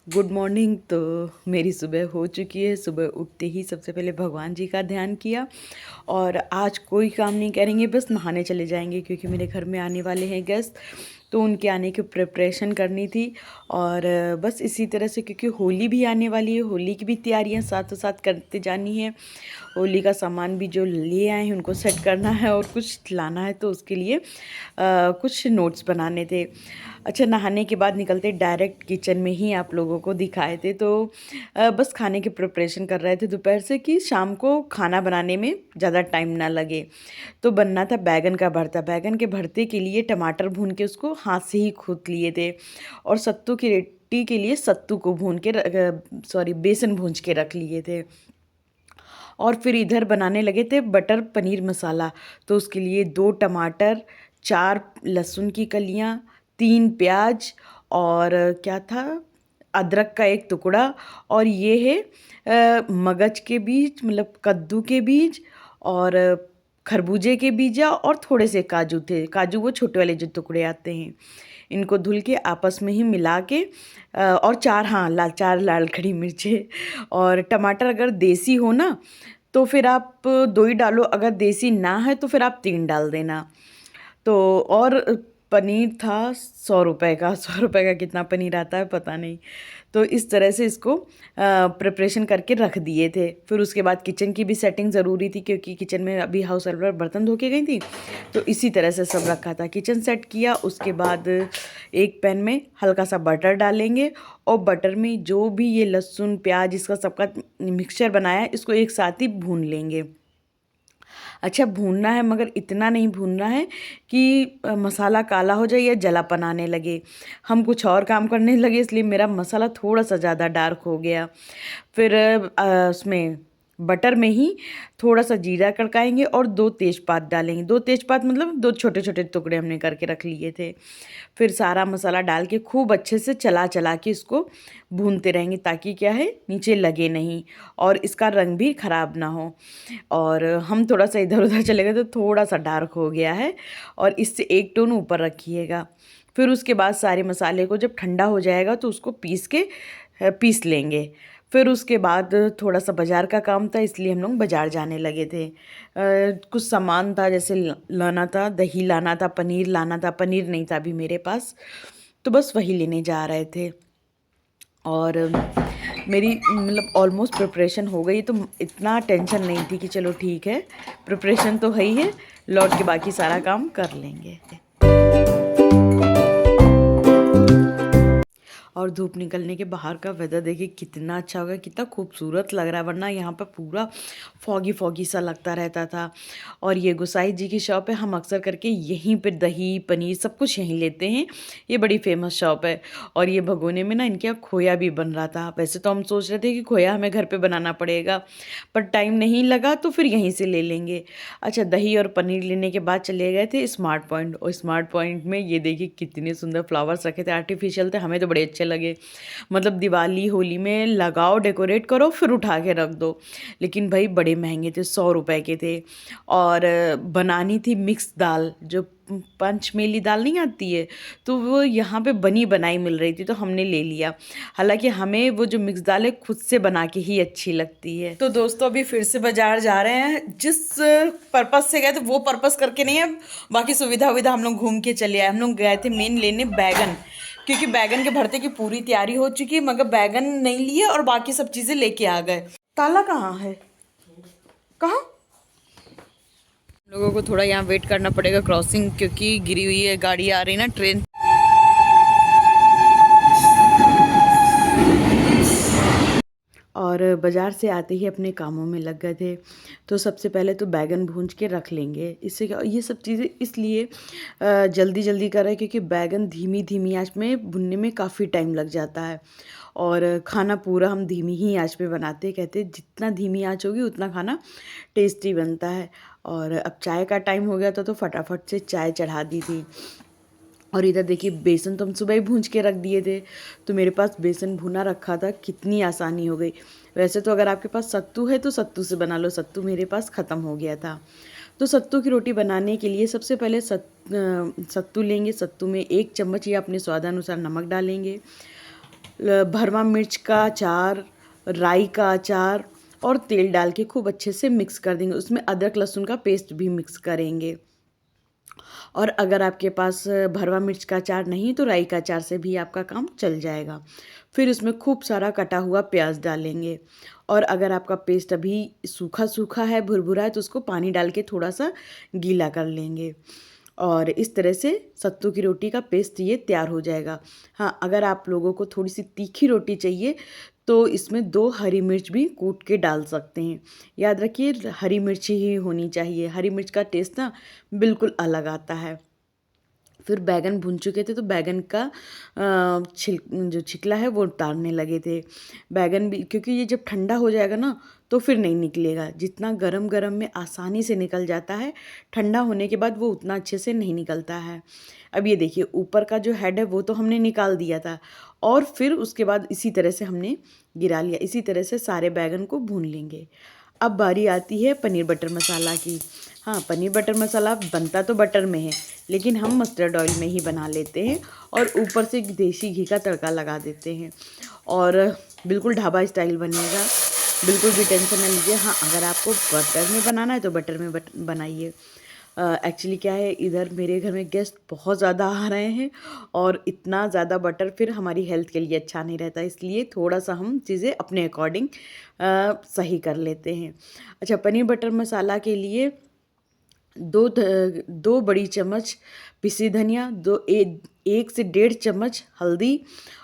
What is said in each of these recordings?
Good morning. तो मेरी सुबह हो चुकी है। सुबह उठते ही सबसे पहले भगवान जी का ध्यान किया और आज कोई काम नहीं करेंगे, बस नहाने चले जाएंगे क्योंकि मेरे घर में आने वाले हैं गेस्ट, तो उनके आने की प्रिपरेशन करनी थी। और बस इसी तरह से, क्योंकि होली भी आने वाली है, होली की भी तैयारियां साथों साथ करते जानी है। होली का सामान भी जो लिए आए हैं उनको सेट करना है और कुछ लाना है, तो उसके लिए कुछ नोट्स बनाने थे। अच्छा, नहाने के बाद निकलते डायरेक्ट किचन में ही आप लोगों को दिखाए थे, तो बस खाने की प्रिपरेशन कर रहे थे दोपहर से कि शाम को खाना बनाने में ज़्यादा टाइम ना लगे। तो बनना था बैगन का भरता। बैगन के भरते के लिए टमाटर भून के उसको हाथ से ही कूट लिए थे और सत्तू की रोटी के लिए सत्तू को भून के बेसन भून के रख लिए थे। और फिर इधर बनाने लगे थे बटर पनीर मसाला। तो उसके लिए 2 टमाटर, 4 लहसुन की कलियाँ, 3 प्याज और क्या था, अदरक का एक टुकड़ा, और ये है मगज के बीज, मतलब कद्दू के बीज, और खरबूजे के बीजा, और थोड़े से काजू थे। काजू वो छोटे वाले जो टुकड़े आते हैं। इनको धुल के आपस में ही मिला के और 4 लाल खड़ी मिर्चें और टमाटर। अगर देसी हो ना तो फिर आप 2 ही डालो, अगर देसी ना है तो फिर आप 3 डाल देना। तो और पनीर था 100 रुपये का। 100 रुपये का कितना पनीर आता है पता नहीं। तो इस तरह से इसको प्रिपरेशन करके रख दिए थे। फिर उसके बाद किचन की भी सेटिंग ज़रूरी थी क्योंकि किचन में अभी हाउस हेल्पर बर्तन धो के गई थी, तो इसी तरह से सब रखा था। किचन सेट किया, उसके बाद एक पैन में हल्का सा बटर डालेंगे और बटर में जो भी ये लहसुन प्याज इसका सबका मिक्सचर बनाया है इसको एक साथ ही भून लेंगे। अच्छा, भूनना है मगर इतना नहीं भूनना है कि मसाला काला हो जाए या जलापन आने लगे। हम कुछ और काम करने लगे इसलिए मेरा मसाला थोड़ा सा ज़्यादा डार्क हो गया। फिर उसमें बटर में ही थोड़ा सा जीरा कड़काएंगे और 2 तेज़पात डालेंगे। 2 तेज़पात मतलब 2 छोटे छोटे टुकड़े हमने करके रख लिए थे। फिर सारा मसाला डाल के खूब अच्छे से चला चला के इसको भूनते रहेंगे ताकि क्या है, नीचे लगे नहीं और इसका रंग भी ख़राब ना हो। और हम थोड़ा सा इधर उधर चले गए तो थोड़ा सा डार्क हो गया है, और इससे एक टोन ऊपर रखिएगा। फिर उसके बाद सारे मसाले को जब ठंडा हो जाएगा तो उसको पीस लेंगे। फिर उसके बाद थोड़ा सा बाज़ार का काम था इसलिए हम लोग बाज़ार जाने लगे थे। कुछ सामान था, जैसे लाना था, दही लाना था, पनीर लाना था। पनीर नहीं था अभी मेरे पास, तो बस वही लेने जा रहे थे। और मेरी मतलब ऑलमोस्ट प्रिपरेशन हो गई, तो इतना टेंशन नहीं थी कि चलो ठीक है, प्रिपरेशन तो है ही है, लौट के बाकी सारा काम कर लेंगे। और धूप निकलने के बाहर का वेदर देखिए कितना अच्छा होगा, कितना खूबसूरत लग रहा है, वरना यहाँ पर पूरा फॉगी फॉगी सा लगता रहता था। और ये गुसाई जी की शॉप है, हम अक्सर करके यहीं पे दही पनीर सब कुछ यहीं लेते हैं। ये बड़ी फेमस शॉप है। और ये भगोने में ना इनके यहाँ खोया भी बन रहा था। वैसे तो हम सोच रहे थे कि खोया हमें घर पर बनाना पड़ेगा, पर टाइम नहीं लगा तो फिर यहीं से ले लेंगे। अच्छा, दही और पनीर लेने के बाद चले गए थे स्मार्ट पॉइंट, और स्मार्ट पॉइंट में ये देखिए कितने सुंदर फ्लावर्स रखे थे, आर्टिफिशियल थे, हमें तो बड़े अच्छे लगे। मतलब दिवाली होली में लगाओ, डेकोरेट करो, फिर उठा के रख दो। लेकिन भाई बड़े महंगे थे, 100 रुपए के थे। और बनानी थी मिक्स दाल, जो पंचमेली दाल नहीं आती है, तो वो यहाँ पे बनी बनाई मिल रही थी, तो हमने ले लिया। हालांकि हमें वो जो मिक्स दाल है खुद से बना के ही अच्छी लगती है। तो दोस्तों अभी फिर से बाजार जा रहे हैं। जिस पर्पस से गए थे वो पर्पस करके नहीं है, बाकी सुविधा उविधा हम लोग घूम के चले आए। हम लोग गए थे मेन लेने बैगन, क्योंकि बैगन के भरते की पूरी तैयारी हो चुकी है, मगर बैगन नहीं लिए और बाकी सब चीज़ें लेके आ गए। ताला कहाँ है, कहाँ? लोगों को थोड़ा यहाँ वेट करना पड़ेगा क्रॉसिंग, क्योंकि गिरी हुई है गाड़ी, आ रही ना ट्रेन। और बाज़ार से आते ही अपने कामों में लग गए थे। तो सबसे पहले तो बैगन भूंज के रख लेंगे। इससे क्या, ये सब चीज़ें इसलिए जल्दी जल्दी कर रहे हैं क्योंकि बैगन धीमी धीमी आंच में भुनने में काफ़ी टाइम लग जाता है, और खाना पूरा हम धीमी ही आंच पे बनाते हैं। कहते हैं जितना धीमी आंच होगी उतना खाना टेस्टी बनता है। और अब चाय का टाइम हो गया था तो फटाफट से चाय चढ़ा दी थी। और इधर देखिए बेसन तो हम सुबह ही भूंज के रख दिए थे, तो मेरे पास बेसन भुना रखा था, कितनी आसानी हो गई। वैसे तो अगर आपके पास सत्तू है तो सत्तू से बना लो, सत्तू मेरे पास ख़त्म हो गया था। तो सत्तू की रोटी बनाने के लिए सबसे पहले सत्तू लेंगे। सत्तू में 1 चम्मच या अपने स्वादानुसार नमक डालेंगे, भरवा मिर्च का अचार, राई का अचार और तेल डाल के खूब अच्छे से मिक्स कर देंगे। उसमें अदरक लहसुन का पेस्ट भी मिक्स करेंगे। और अगर आपके पास भरवा मिर्च का अचार नहीं तो राई का अचार से भी आपका काम चल जाएगा। फिर उसमें खूब सारा कटा हुआ प्याज डालेंगे। और अगर आपका पेस्ट अभी सूखा सूखा है, भुरभुरा है, तो उसको पानी डाल के थोड़ा सा गीला कर लेंगे। और इस तरह से सत्तू की रोटी का पेस्ट ये तैयार हो जाएगा। हाँ, अगर आप लोगों को थोड़ी सी तीखी रोटी चाहिए तो इसमें 2 हरी मिर्च भी कूट के डाल सकते हैं। याद रखिए हरी मिर्च ही होनी चाहिए, हरी मिर्च का टेस्ट ना बिल्कुल अलग आता है। फिर बैगन भून चुके थे तो बैगन का जो छिकला है वो उतारने लगे थे। बैगन भी, क्योंकि ये जब ठंडा हो जाएगा ना तो फिर नहीं निकलेगा। जितना गरम गरम में आसानी से निकल जाता है, ठंडा होने के बाद वो उतना अच्छे से नहीं निकलता है। अब ये देखिए ऊपर का जो हेड है वो तो हमने निकाल दिया था और फिर उसके बाद इसी तरह से हमने गिरा लिया। इसी तरह से सारे बैगन को भून लेंगे। अब बारी आती है पनीर बटर मसाला की। हाँ, पनीर बटर मसाला बनता तो बटर में है, लेकिन हम मस्टर्ड ऑयल में ही बना लेते हैं और ऊपर से देसी घी का तड़का लगा देते हैं और बिल्कुल ढाबा स्टाइल बनेगा। बिल्कुल भी टेंशन ना लीजिए। हाँ, अगर आपको बटर में बनाना है तो बटर में बनाइए। एक्चुअली क्या है, इधर मेरे घर में गेस्ट बहुत ज़्यादा आ रहे हैं और इतना ज़्यादा बटर फिर हमारी हेल्थ के लिए अच्छा नहीं रहता, इसलिए थोड़ा सा हम चीज़ें अपने अकॉर्डिंग सही कर लेते हैं। अच्छा, पनीर बटर मसाला के लिए 2 बड़ी चम्मच पिसी धनिया, 1 से 1.5 चम्मच हल्दी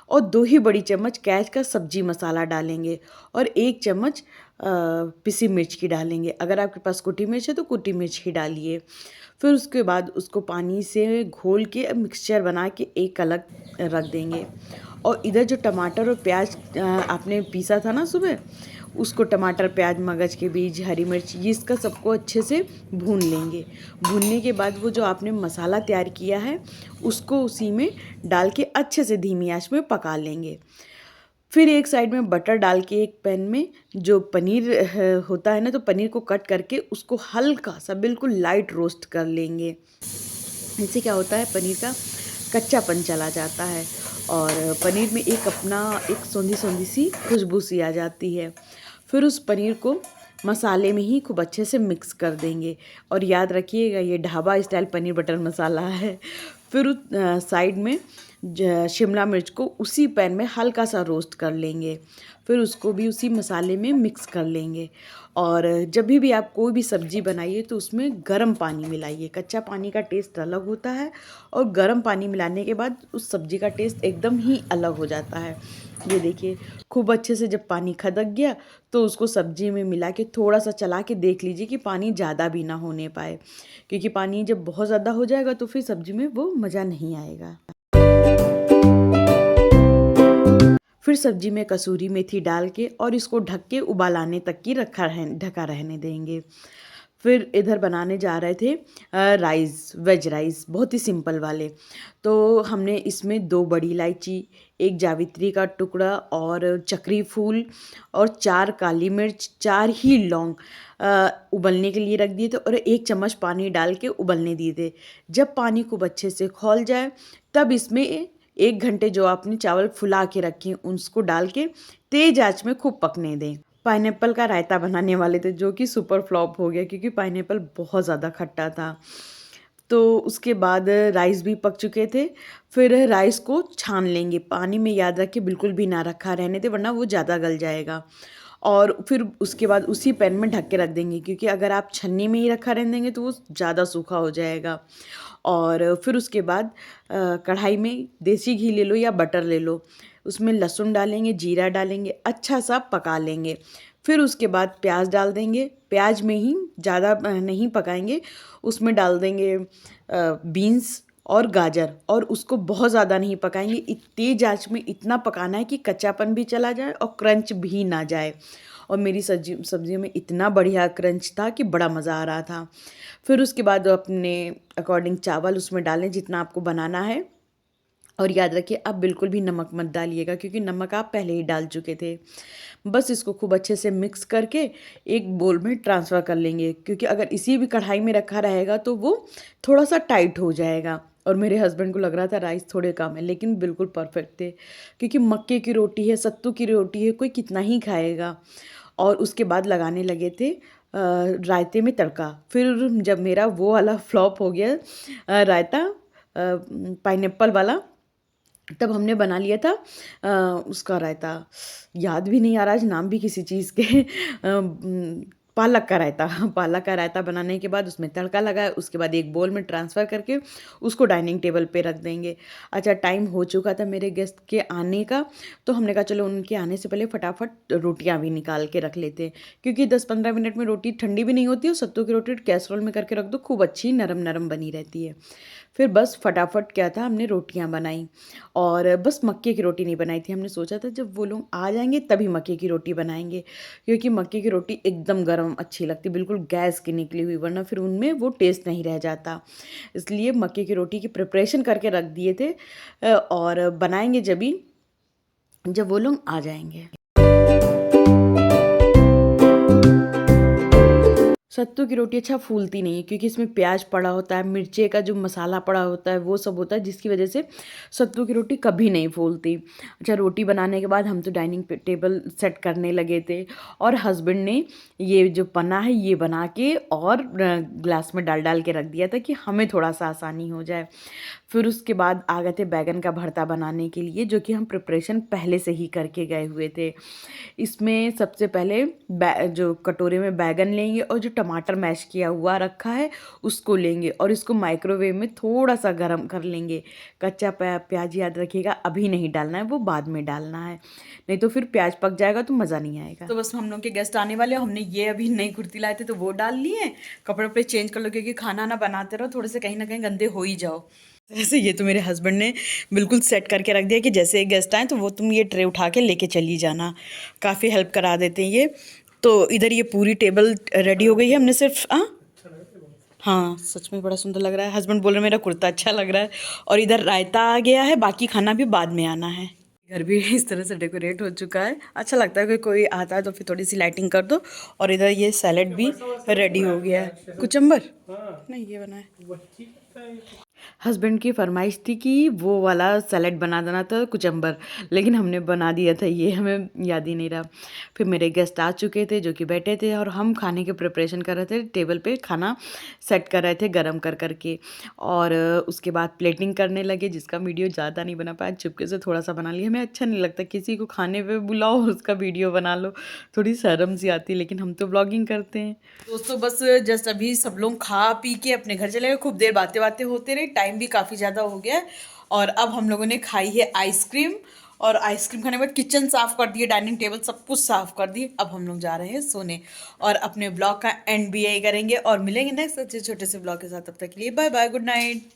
और 2 ही बड़ी चम्मच कैच का सब्जी मसाला डालेंगे और 1 चम्मच पिसी मिर्च की डालेंगे। अगर आपके पास कुटी मिर्च है तो कुटी मिर्च ही डालिए। फिर उसके बाद उसको पानी से घोल के मिक्सचर बना के एक अलग रख देंगे। और इधर जो टमाटर और प्याज आपने पीसा था ना सुबह, उसको टमाटर, प्याज, मगज के बीज, हरी मिर्च, ये इसका सबको अच्छे से भून लेंगे। भूनने के बाद वो जो आपने मसाला तैयार किया है उसको उसी में डाल के अच्छे से धीमी आंच में पका लेंगे। फिर एक साइड में बटर डाल के एक पैन में जो पनीर होता है ना, तो पनीर को कट करके उसको हल्का सा बिल्कुल लाइट रोस्ट कर लेंगे। इससे क्या होता है, पनीर का कच्चापन चला जाता है और पनीर में एक सौंधी सौंधी सी खुशबू सी आ जाती है। फिर उस पनीर को मसाले में ही खूब अच्छे से मिक्स कर देंगे और याद रखिएगा ये ढाबा स्टाइल पनीर बटर मसाला है। फिर उस साइड में शिमला मिर्च को उसी पैन में हल्का सा रोस्ट कर लेंगे। फिर उसको भी उसी मसाले में मिक्स कर लेंगे। और जब भी आप कोई भी सब्ज़ी बनाइए तो उसमें गर्म पानी मिलाइए। कच्चा पानी का टेस्ट अलग होता है और गर्म पानी मिलाने के बाद उस सब्ज़ी का टेस्ट एकदम ही अलग हो जाता है। ये देखिए खूब अच्छे से जब पानी खदक गया तो उसको सब्ज़ी में मिला के थोड़ा सा चला के देख लीजिए कि पानी ज़्यादा भी ना होने पाए, क्योंकि पानी जब बहुत ज़्यादा हो जाएगा तो फिर सब्ज़ी में वो मज़ा नहीं आएगा। फिर सब्जी में कसूरी मेथी डाल के और इसको ढक के उबाल आने तक की ढका रहने देंगे। फिर इधर बनाने जा रहे थे राइस, वेज राइस, बहुत ही सिंपल वाले। तो हमने इसमें 2 बड़ी इलायची, 1 जावित्री का टुकड़ा और चक्री फूल और 4 काली मिर्च, 4 ही लौंग उबलने के लिए रख दिए थे और 1 चम्मच पानी डाल के उबलने दिए थे। जब पानी खूब अच्छे से खौल जाए तब इसमें 1 घंटे जो आपने चावल फुला के रखे हैं उसको डाल के तेज़ आंच में खूब पकने दें। पाइनएप्पल का रायता बनाने वाले थे जो कि सुपर फ्लॉप हो गया, क्योंकि पाइनएप्पल बहुत ज़्यादा खट्टा था। तो उसके बाद राइस भी पक चुके थे। फिर राइस को छान लेंगे, पानी में याद रखिए बिल्कुल भी ना रखा रहने दें वरना वो ज़्यादा गल जाएगा। और फिर उसके बाद उसी पैन में ढक के रख देंगे, क्योंकि अगर आप छन्नी में ही रखा रहने देंगे तो वो ज़्यादा सूखा हो जाएगा। और फिर उसके बाद कढ़ाई में देसी घी ले लो या बटर ले लो, उसमें लहसुन डालेंगे, जीरा डालेंगे, अच्छा सा पका लेंगे। फिर उसके बाद प्याज डाल देंगे, प्याज में ही ज़्यादा नहीं पकाएंगे, उसमें डाल देंगे बीन्स और गाजर और उसको बहुत ज़्यादा नहीं पकाएंगे। तेज़ आंच में इतना पकाना है कि कच्चापन भी चला जाए और क्रंच भी ना जाए। और मेरी सब्जियों में इतना बढ़िया क्रंच था कि बड़ा मज़ा आ रहा था। फिर उसके बाद अपने अकॉर्डिंग चावल उसमें डालें जितना आपको बनाना है। और याद रखिए आप बिल्कुल भी नमक मत डालिएगा, क्योंकि नमक आप पहले ही डाल चुके थे। बस इसको खूब अच्छे से मिक्स करके एक बोल में ट्रांसफ़र कर लेंगे, क्योंकि अगर इसी भी कढ़ाई में रखा रहेगा तो वो थोड़ा सा टाइट हो जाएगा। और मेरे हस्बैंड को लग रहा था राइस थोड़े कम है, लेकिन बिल्कुल परफेक्ट थे, क्योंकि मक्के की रोटी है, सत्तू की रोटी है, कोई कितना ही खाएगा। और उसके बाद लगाने लगे थे रायते में तड़का। फिर जब मेरा वो वाला फ्लॉप हो गया रायता पाइनएप्पल वाला, तब हमने बना लिया था उसका रायता, याद भी नहीं आ रहा आज नाम भी किसी चीज़ के पालक का रायता। पालक का रायता बनाने के बाद उसमें तड़का लगाया, उसके बाद एक बोल में ट्रांसफ़र करके उसको डाइनिंग टेबल पे रख देंगे। अच्छा, टाइम हो चुका था मेरे गेस्ट के आने का, तो हमने कहा चलो उनके आने से पहले फटाफट रोटियां भी निकाल के रख लेते हैं, क्योंकि 10-15 मिनट में रोटी ठंडी भी नहीं होती और सत्तू की रोटी कैसरोल में करके रख दो, खूब अच्छी नरम नरम बनी रहती है। फिर बस फटाफट क्या था, हमने रोटियां बनाई, और बस मक्के की रोटी नहीं बनाई थी। हमने सोचा था जब वो लोग आ जाएंगे तभी मक्के की रोटी बनाएंगे, क्योंकि मक्के की रोटी एकदम गर्म अच्छी लगती, बिल्कुल गैस की निकली हुई, वरना फिर उनमें वो टेस्ट नहीं रह जाता। इसलिए मक्के की रोटी की प्रिपरेशन करके रख दिए थे, और बनाएंगे जब वो लोग आ जाएंगे। सत्तू की रोटी अच्छा फूलती नहीं है, क्योंकि इसमें प्याज पड़ा होता है, मिर्चे का जो मसाला पड़ा होता है वो सब होता है, जिसकी वजह से सत्तू की रोटी कभी नहीं फूलती। अच्छा, रोटी बनाने के बाद हम तो डाइनिंग टेबल सेट करने लगे थे, और हस्बैंड ने ये जो पन्ना है ये बना के और ग्लास में डाल डाल के रख दिया था कि हमें थोड़ा सा आसानी हो जाए। फिर उसके बाद आ गए थे बैगन का भरता बनाने के लिए, जो कि हम प्रिपरेशन पहले से ही करके गए हुए थे। इसमें सबसे पहले जो कटोरे में बैगन लेंगे, और जो टमाटर मैश किया हुआ रखा है उसको लेंगे, और इसको माइक्रोवेव में थोड़ा सा गर्म कर लेंगे। कच्चा प्याज याद रखिएगा अभी नहीं डालना है, वो बाद में डालना है, नहीं तो फिर प्याज पक जाएगा तो मज़ा नहीं आएगा। तो बस हम लोग के गेस्ट आने वाले, हमने ये अभी नई कुर्ती लाए थे तो वो डाल लिए, कपड़े पे चेंज कर लो, क्योंकि खाना ना बनाते रहो, थोड़े से कहीं ना कहीं गंदे हो ही जाओ। जैसे ये तो मेरे हस्बैंड ने बिल्कुल सेट करके रख दिया कि जैसे गेस्ट आए तो वो तुम ये ट्रे उठा के लेके चली जाना, काफ़ी हेल्प करा देते हैं ये। तो इधर ये पूरी टेबल रेडी हो गई है, हमने सिर्फ हाँ सच में बड़ा सुंदर लग रहा है, हस्बैंड बोल रहे मेरा कुर्ता अच्छा लग रहा है। और इधर रायता आ गया है, बाकी खाना भी बाद में आना है। घर भी इस तरह से डेकोरेट हो चुका है, अच्छा लगता है कि कोई आता है तो फिर थोड़ी सी लाइटिंग कर दो। और इधर ये सैलेड भी रेडी हो गया है, कुचम्बर नहीं ये बना है। हस्बैंड की फरमाइश थी कि वो वाला सैलेड बना देना था कुचम्बर, लेकिन हमने बना दिया था ये, हमें याद ही नहीं रहा। फिर मेरे गेस्ट आ चुके थे जो कि बैठे थे, और हम खाने के प्रिपरेशन कर रहे थे, टेबल पे खाना सेट कर रहे थे गरम कर करके। और उसके बाद प्लेटिंग करने लगे, जिसका वीडियो ज़्यादा नहीं बना पाया, चुपके से थोड़ा सा बना लिया। हमें अच्छा नहीं लगता किसी को खाने पे बुलाओ और उसका वीडियो बना लो, थोड़ी शर्म सी आती है, लेकिन हम तो ब्लॉगिंग करते हैं। दोस्तों बस जस्ट अभी सब लोग खा पी के अपने घर चले गए, खूब देर बातें बातें होते रहे, टाइम भी काफ़ी ज़्यादा हो गया है। और अब हम लोगों ने खाई है आइसक्रीम, और आइसक्रीम खाने के बाद किचन साफ़ कर दिए, डाइनिंग टेबल सब कुछ साफ़ कर दिए। अब हम लोग जा रहे हैं सोने, और अपने ब्लॉग का एंड भी यही करेंगे, और मिलेंगे नेक्स्ट अच्छे छोटे से ब्लॉग के साथ। तब तक के लिए बाय बाय, गुड नाइट।